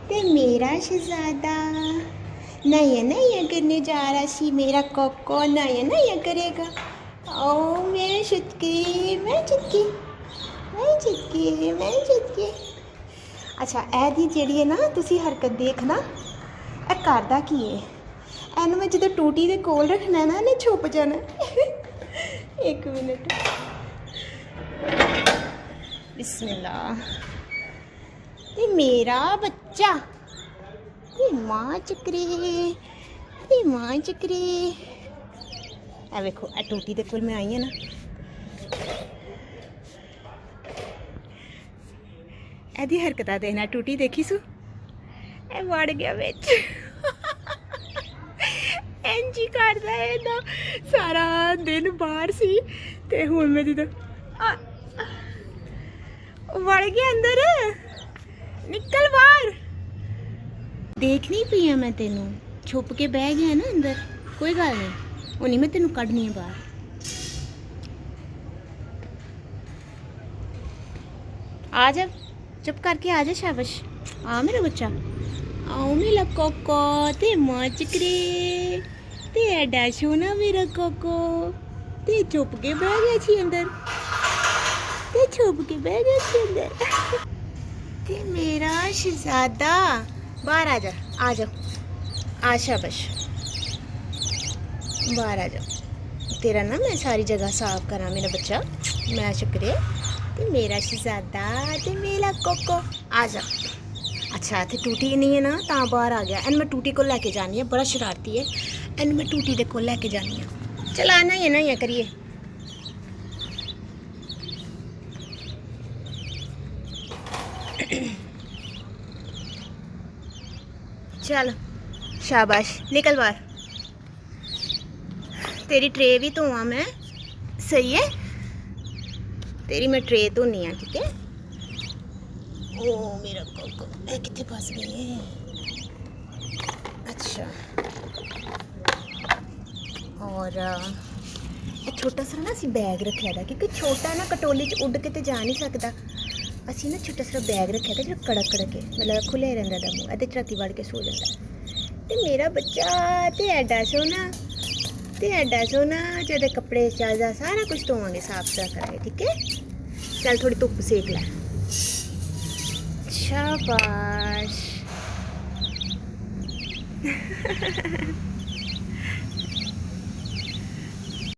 ते मेरा शहजादा नया नया करने जा रहा सी। मेरा कोको नया नया करेगा। ओ मैं चुटकी मैं चुटकी मैं चुटकी मैं चुटकी। अच्छा ਇਹਦੀ ਜਿਹੜੀ ਹੈ ਨਾ ਤੁਸੀਂ ਹਰਕਤ ਦੇਖਣਾ, ਇਹ ਕਰਦਾ ਕੀ ਹੈ। ਇਹਨੂੰ ਮੈਂ ਜਦੋਂ ਟੂਟੀ ਦੇ ਕੋਲ ਰੱਖਣਾ ਨਾ ਇਹਨੇ ਛੁਪ ਜਾਣਾ। ਇੱਕ ਮਿੰਟ, ਬਿਸਮਿल्लाह। ਤੇ ਮੇਰਾ ਬੱਚਾ ਤੇ ਮਾਂ ਚੱਕਰੀ ਤੇ ਮਾਂ ਚੱਕਰੀ। ਇਹ ਵੇਖੋ ਇਹ ਟੂਟੀ ਦੇ ਕੋਲ ਮੈਂ ਆਈ ਹਾਂ ਨਾ, ਇਹਦੀ ਹਰਕਤਾਂ ਦੇਖਣਾ। ਟੂਟੀ ਦੇਖੀ ਸੂ, ਇਹ ਵੜ ਗਿਆ ਵਿੱਚ। ਇੰਝ ਹੀ ਕਰਦਾ ਹੈ ਇਹਦਾ ਸਾਰਾ ਦਿਨ ਬਾਹਰ ਸੀ ਤੇ ਹੁਣ ਮੈਂ ਜਦੋਂ ਵੜ ਗਿਆ ਅੰਦਰ, ਨਿਕਲ ਬਾਹਰ। ਦੇਖ ਨਹੀਂ ਪਈ ਆ ਮੈਂ ਤੈਨੂੰ, ਛੁਪ ਕੇ ਬਹਿ ਗਿਆ ਨਾ ਅੰਦਰ। ਕੋਈ ਗੱਲ ਨਹੀਂ, ਹੁਣੀ ਮੈਂ ਤੈਨੂੰ ਕੱਢਣੀ ਹੈ ਬਾਹਰ। ਆ ਜਾ, चुप करके आ जा, शाबाश। आ मेरा बच्चा, आओ मेरा कोको ते मां चिकरे ते एडा सोना मेरा कोको। ते छुप के बह गया सी अंदर, ते छुप के बह गया सी अंदर। ते मेरा शहजादा बाहर आ जा, आ जाओ, आ शाबाश, बाहर आ जाओ। तेरा ना मैं सारी जगह साफ करा मेरा बच्चा, मैं शुक्रिया। ते मेरा शहजादा ते मेरा कोको आ जा। अच्छा इतने टूटी नहीं है ना, ਤਾਂ बाहर आ गया। ਇਹਨੂੰ मैं टूटी को लेके जानी है, बड़ा शरारती है। ਇਹਨੂੰ मैं टूटी दे को लेके जानी है। चल आना ही है ना, ये करिए। चल शाबाश, निकल बाहर। तेरी ट्रे भी धोआ मैं, सही है। तेरी मैं ट्रे धोनी है, ठीक है। ओ मेरा कोको, ये कितने फस गई है। अच्छा, और ये छोटा सा ना असी बैग रखा था, क्योंकि छोटा ना कटोली च उड़ के तो जा नहीं सकता। असी ना छोटा सा बैग रखा था जो कड़क कड़क के मतलब खुले रहता था मूँह, ये राती वड़ के सो जाता। तो मेरा बच्चा तो एडा सोना ते एडा सोना, जो कपड़े चाजा सारा कुछ धोवांगे, साफ सुथरा करांगे, ठीक है। चल थोड़ी धुप्प सेक ले, शाबाश।